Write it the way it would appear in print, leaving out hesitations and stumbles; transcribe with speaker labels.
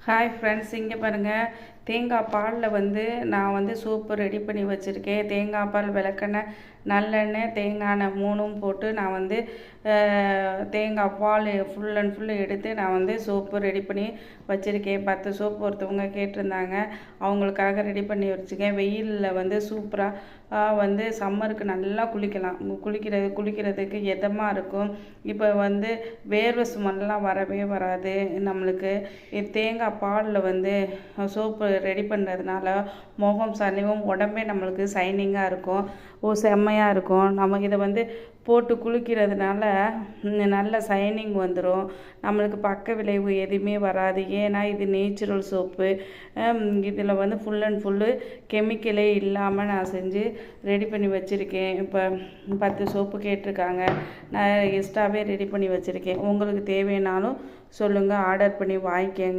Speaker 1: Hi friends, இங்கே பாருங்கள். தேங்காய் பாலில் நான் சூப்பு ரெடி பண்ணி வச்சுருக்கேன். தேங்காய் பால், விளக்கெண்ணெய், நல்லெண்ணெய், தேங்காய் எண்ணெய் மூணும் போட்டு நான் தேங்காய் பால் ஃபுல் அண்ட் ஃபுல்லு எடுத்து நான் சோப்பு ரெடி பண்ணி வச்சுருக்கேன். 10 சோப்பு ஒருத்தவங்க கேட்டிருந்தாங்க, அவங்களுக்காக ரெடி பண்ணி வச்சுருக்கேன். வெயிலில் சூப்பராக சம்மருக்கு நல்லா குளிக்கலாம். குளிக்கிறதுக்கு எதமாக இருக்கும். இப்போ வேர்வை சுமல்லாம் வரவே வராது நம்மளுக்கு. தேங்காய் பாலில் சோப்பு ரெடி பண்ணுறதுனால முகம் சளிவும் உடம்பே நம்மளுக்கு சைனிங்காக இருக்கும். செம்மையாக இருக்கும். நமக்கு இதை போட்டு குளிக்கிறதுனால நல்ல சைனிங் வந்துடும். நம்மளுக்கு பக்க விளைவு எதுவுமே வராது. ஏன்னா இது நேச்சுரல் சோப்பு. இதில் ஃபுல் அண்ட் ஃபுல்லு கெமிக்கலே இல்லாமல் நான் செஞ்சு ரெடி பண்ணி வச்சுருக்கேன். இப்போ 10 சோப்பு கேட்டிருக்காங்க, நான் எக்ஸ்ட்ராவே ரெடி பண்ணி வச்சுருக்கேன். உங்களுக்கு தேவையானாலும் சொல்லுங்கள், ஆர்டர் பண்ணி வாங்கிக்கங்க.